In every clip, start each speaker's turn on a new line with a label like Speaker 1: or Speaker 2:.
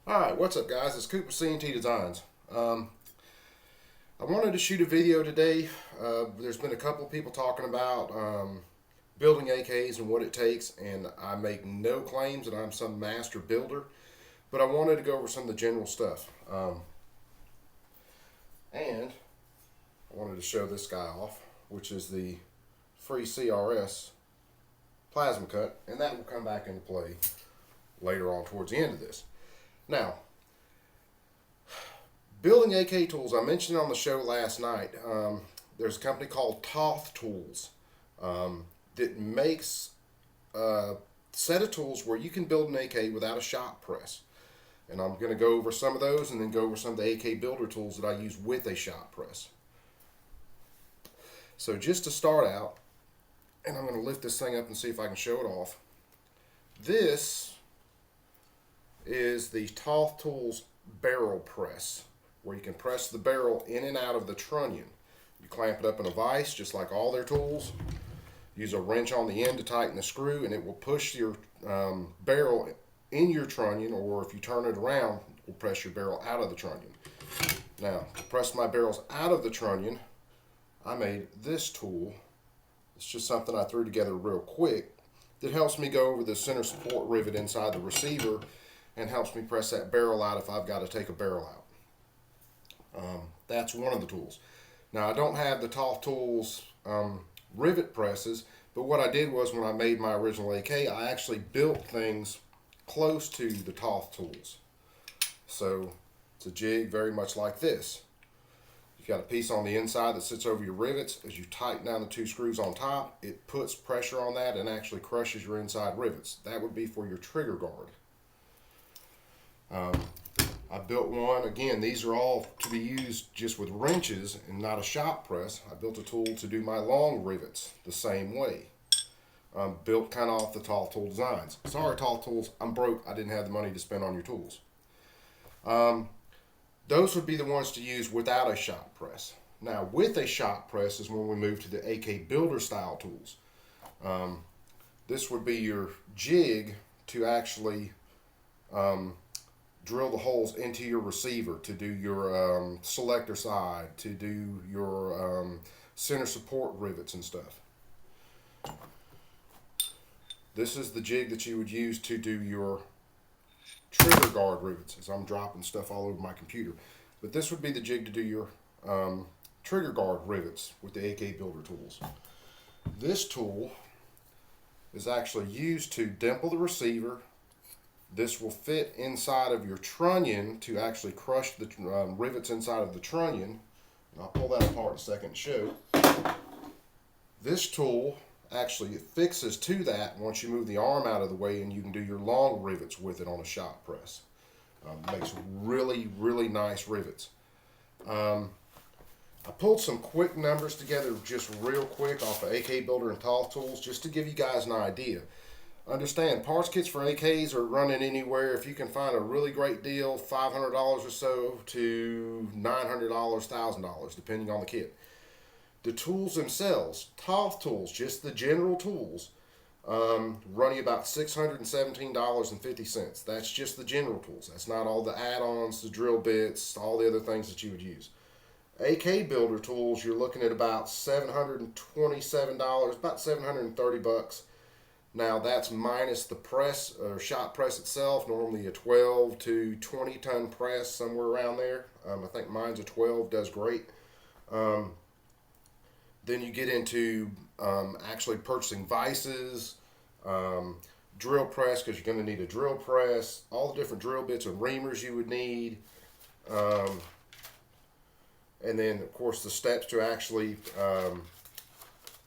Speaker 1: Alright, what's up guys? It's Cooper C&T Designs. I wanted to shoot a video today. There's been a couple of people talking about building AKs and what it takes, and I make no claims that I'm some master builder, but I wanted to go over some of the general stuff. And I wanted to show this guy off, which is the free CRS plasma cut, and that will come back into play later on towards the end of this. Now, building AK tools, I mentioned on the show last night, there's a company called Untitled Tools that makes a set of tools where you can build an AK without a shop press. And I'm going to go over some of those and then go over some of the AK builder tools that I use with a shop press. So just to start out, and I'm going to lift this thing up and see if I can show it off. This is the Untitled Tools barrel press, where you can press the barrel in and out of the trunnion. You clamp it up in a vise just like all their tools. Use a wrench on the end to tighten the screw, and it will push your barrel in your trunnion, or if you turn it around, it will press your barrel out of the trunnion. Now, to press my barrels out of the trunnion, I made this tool. It's just something I threw together real quick that helps me go over the center support rivet inside the receiver and helps me press that barrel out if I've got to take a barrel out. That's one of the tools. Now, I don't have the Untitled Tools rivet presses, but what I did was when I made my original AK, I actually built things close to the Untitled Tools. So it's a jig very much like this. You've got a piece on the inside that sits over your rivets. As you tighten down the two screws on top, it puts pressure on that and actually crushes your inside rivets. That would be for your trigger guard. I built one, again, these are all to be used just with wrenches and not a shop press. I built a tool to do my long rivets the same way. Built kind of off the Untitled Tool designs. Sorry, Untitled Tools, I'm broke. I didn't have the money to spend on your tools. Those would be the ones to use without a shop press. Now, with a shop press is when we move to the AK builder style tools. This would be your jig to actually drill the holes into your receiver, to do your selector side, to do your center support rivets and stuff. This is the jig that you would use to do your trigger guard rivets, as I'm dropping stuff all over my computer. But this would be the jig to do your trigger guard rivets with the AK builder tools. This tool is actually used to dimple the receiver. This will fit inside of your trunnion to actually crush the rivets inside of the trunnion. And I'll pull that apart in a second to show. This tool actually fixes to that once you move the arm out of the way, and you can do your long rivets with it on a shop press. Makes really, really nice rivets. I pulled some quick numbers together just real quick off of AK Builder and Untitled Tools just to give you guys an idea. Understand, parts kits for AKs are running anywhere, if you can find a really great deal, $500 or so to $900, $1,000, depending on the kit. The tools themselves, Untitled Tools, just the general tools, running about $617.50. That's just the general tools. That's not all the add-ons, the drill bits, all the other things that you would use. AK Builder tools, you're looking at about $727, about $730. Now that's minus the press or shop press itself, normally a 12 to 20 ton press, somewhere around there. I think mine's a 12, does great. Then you get into actually purchasing vices, drill press, because you're going to need a drill press, all the different drill bits and reamers you would need. And then of course the steps to actually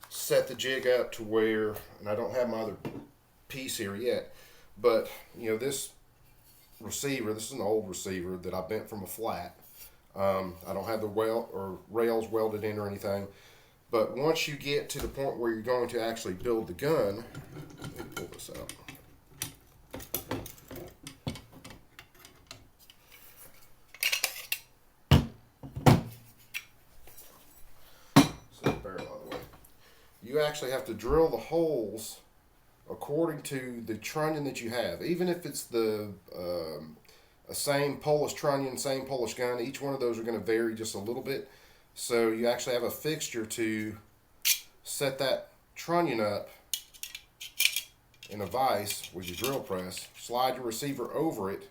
Speaker 1: set the jig up to where, and I don't have my other piece here yet, but you know, this receiver, this is an old receiver that I bent from a flat. I don't have the weld or rails welded in or anything, but once you get to the point where you're going to actually build the gun, let me pull this out. You actually have to drill the holes according to the trunnion that you have. Even if it's the same Polish trunnion, same Polish gun. Each one of those are going to vary just a little bit. So you actually have a fixture to set that trunnion up in a vise with your drill press, slide your receiver over it,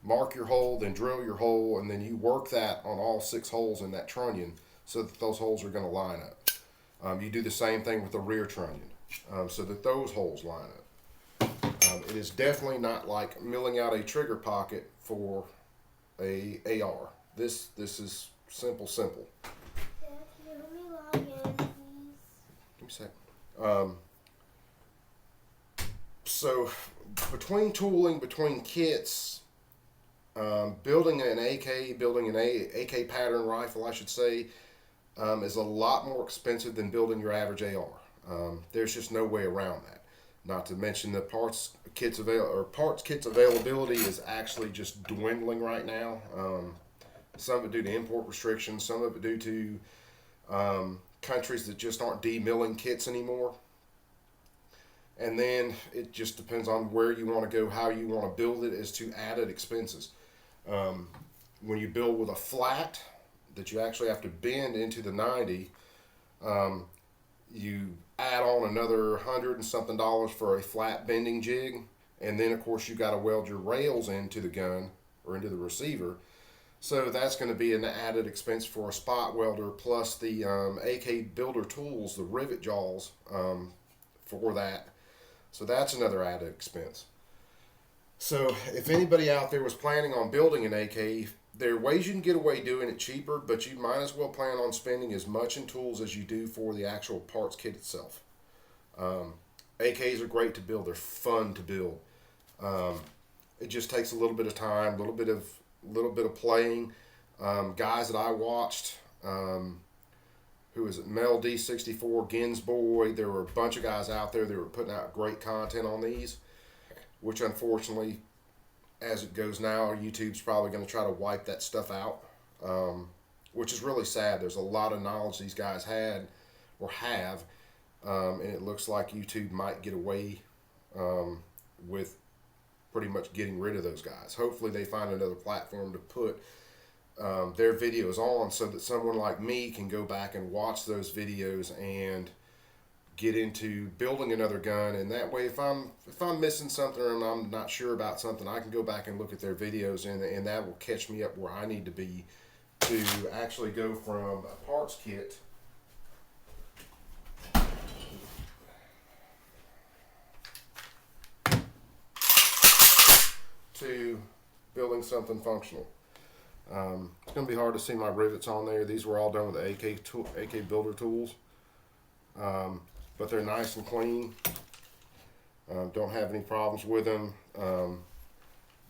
Speaker 1: mark your hole, then drill your hole, and then you work that on all 6 holes in that trunnion so that those holes are going to line up. You do the same thing with the rear trunnion so that those holes line up. It is definitely not like milling out a trigger pocket for a AR. This is simple.
Speaker 2: Dad, can you help me log in, please?
Speaker 1: Give me a second. So between tooling, between kits, building an AK, building an AK pattern rifle, I should say, is a lot more expensive than building your average AR. There's just no way around that. Not to mention the parts kits availability is actually just dwindling right now. Some of it due to import restrictions, some of it due to countries that just aren't demilling kits anymore. And then it just depends on where you want to go, how you want to build it as to added expenses. When you build with a flat that you actually have to bend into the 90, you add on another $100 and something for a flat bending jig. And then of course you got to weld your rails into the gun or into the receiver. So that's going to be an added expense for a spot welder, plus the AK builder tools, the rivet jaws for that. So that's another added expense. So if anybody out there was planning on building an AK, there are ways you can get away doing it cheaper, but you might as well plan on spending as much in tools as you do for the actual parts kit itself. AKs are great to build. They're fun to build. It just takes a little bit of time, a little bit of playing. Guys that I watched, who is it, Mel D64, Ginsboy, there were a bunch of guys out there that were putting out great content on these, which unfortunately, as it goes now, YouTube's probably going to try to wipe that stuff out, which is really sad. There's a lot of knowledge these guys had or have, and it looks like YouTube might get away with pretty much getting rid of those guys. Hopefully they find another platform to put their videos on so that someone like me can go back and watch those videos and get into building another gun. And that way, if I'm missing something or I'm not sure about something, I can go back and look at their videos, and that will catch me up where I need to be to actually go from a parts kit to building something functional. It's going to be hard to see my rivets on there. These were all done with the AK builder tools, but they're nice and clean. Don't have any problems with them.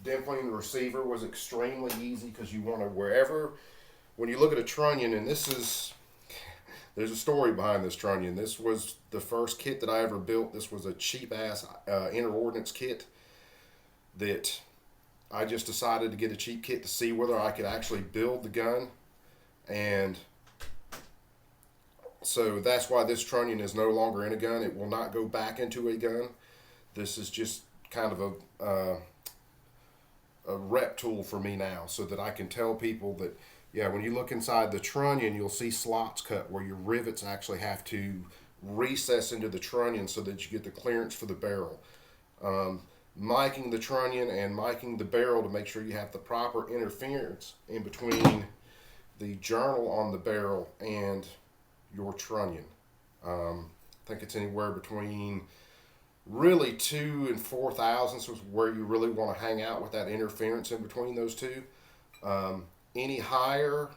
Speaker 1: Dimpling the receiver was extremely easy because you want to wherever. When you look at a trunnion, and there's a story behind this trunnion. This was the first kit that I ever built. This was a cheap ass inner ordnance kit that I just decided to get a cheap kit to see whether I could actually build the gun. And so that's why this trunnion is no longer in a gun. It will not go back into a gun. This is just kind of a rep tool for me now, so that I can tell people that, yeah, when you look inside the trunnion, you'll see slots cut where your rivets actually have to recess into the trunnion so that you get the clearance for the barrel. Miking the trunnion and miking the barrel to make sure you have the proper interference in between the journal on the barrel and your trunnion. I think it's anywhere between really 2 and 4 thousandths is where you really want to hang out with that interference in between those two. Any higher,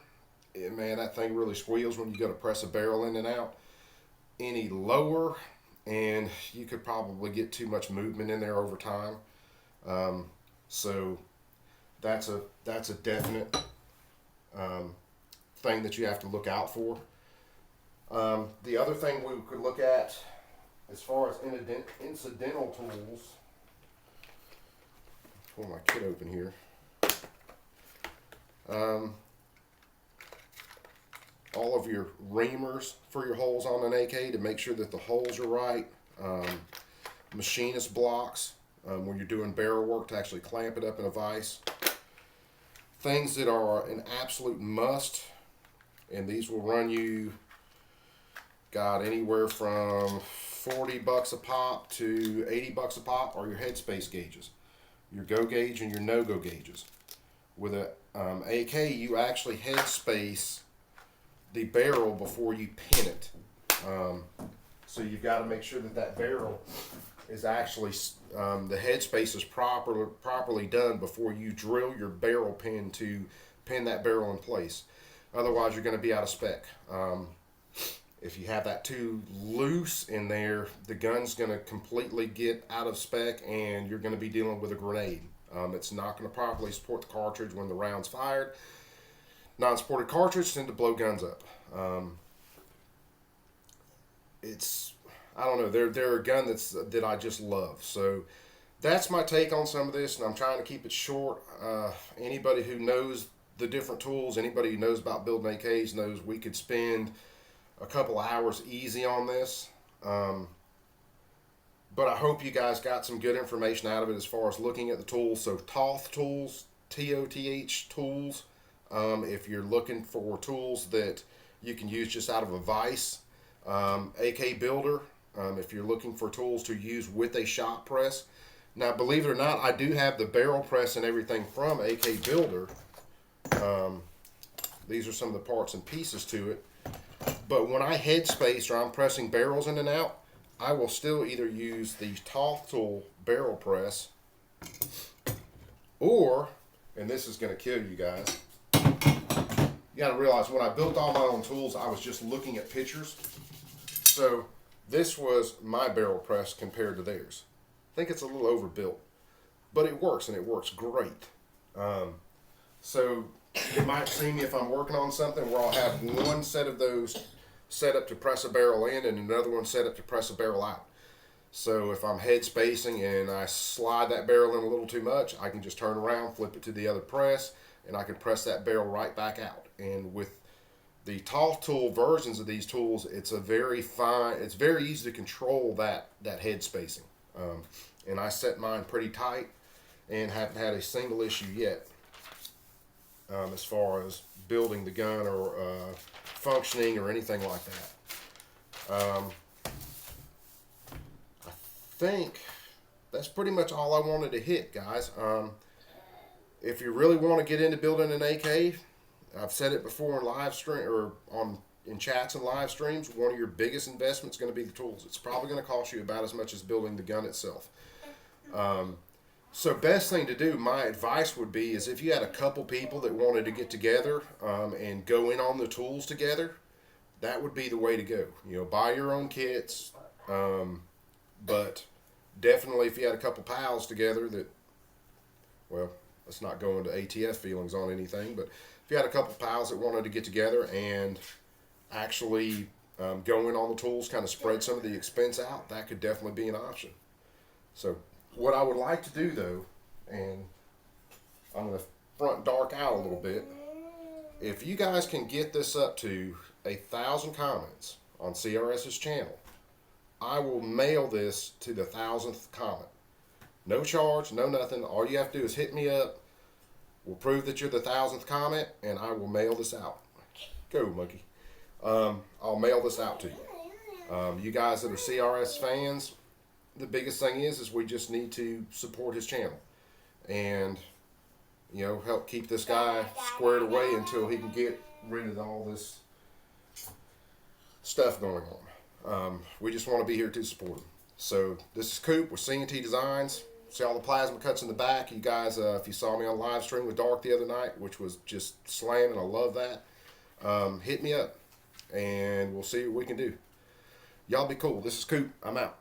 Speaker 1: man, that thing really squeals when you go to press a barrel in and out. Any lower, and you could probably get too much movement in there over time. So that's a definite thing that you have to look out for. The other thing we could look at as far as incidental tools, pull my kit open here. All of your reamers for your holes on an AK to make sure that the holes are right. Machinist blocks when you're doing barrel work to actually clamp it up in a vise. things that are an absolute must, and these will run you, got anywhere from $40 a pop to $80 a pop, are your headspace gauges, your go gauge and your no go gauges. With a AK, you actually headspace the barrel before you pin it. So you've got to make sure that that barrel is actually the headspace is properly done before you drill your barrel pin to pin that barrel in place. Otherwise, you're going to be out of spec. If you have that too loose in there, the gun's going to completely get out of spec, and you're going to be dealing with a grenade. It's not going to properly support the cartridge when the round's fired. Non-supported cartridges tend to blow guns up. I don't know. They're a gun that I just love. So that's my take on some of this, and I'm trying to keep it short. Anybody who knows the different tools, anybody who knows about building AKs knows we could spend a couple hours easy on this. But I hope you guys got some good information out of it as far as looking at the tools. So Toth Tools, T-O-T-H Tools. If you're looking for tools that you can use just out of a vise. AK Builder, if you're looking for tools to use with a shop press. Now, believe it or not, I do have the barrel press and everything from AK Builder. These are some of the parts and pieces to it. But when I headspace or I'm pressing barrels in and out, I will still either use the Toth Tool barrel press, or, and this is going to kill you guys, you got to realize when I built all my own tools, I was just looking at pictures. So this was my barrel press compared to theirs. I think it's a little overbuilt, but it works, and it works great. So you might see me if I'm working on something where I'll have one set of those set up to press a barrel in and another one set up to press a barrel out. So if I'm head spacing and I slide that barrel in a little too much, I can just turn around, flip it to the other press, and I can press that barrel right back out. And with the Toth Tool versions of these tools, it's very easy to control that head spacing. And I set mine pretty tight and haven't had a single issue yet as far as building the gun or functioning or anything like that. I think that's pretty much all I wanted to hit, guys. If you really want to get into building an AK, I've said it before in live stream or in chats and live streams, one of your biggest investments is going to be the tools. It's probably going to cost you about as much as building the gun itself. So best thing to do, my advice would be, is if you had a couple people that wanted to get together and go in on the tools together, that would be the way to go. You know, buy your own kits, but definitely if you had a couple pals together that, well, let's not go into ATF feelings on anything, but if you had a couple pals that wanted to get together and actually go in on the tools, kind of spread some of the expense out, that could definitely be an option. So what I would like to do, though, and I'm going to front dark out a little bit, if you guys can get this up to 1,000 comments on CRS's channel, I will mail this to the 1,000th comment. No charge, no nothing. All you have to do is hit me up. We'll prove that you're the 1,000th comment, and I will mail this out. Go, monkey. I'll mail this out to you. You guys that are CRS fans, the biggest thing is we just need to support his channel and, you know, help keep this guy squared away until he can get rid of all this stuff going on. We just want to be here to support him. So this is Coop with C&T Designs. See all the plasma cuts in the back. You guys, if you saw me on live stream with Dark the other night, which was just slamming, I love that. Hit me up and we'll see what we can do. Y'all be cool. This is Coop. I'm out.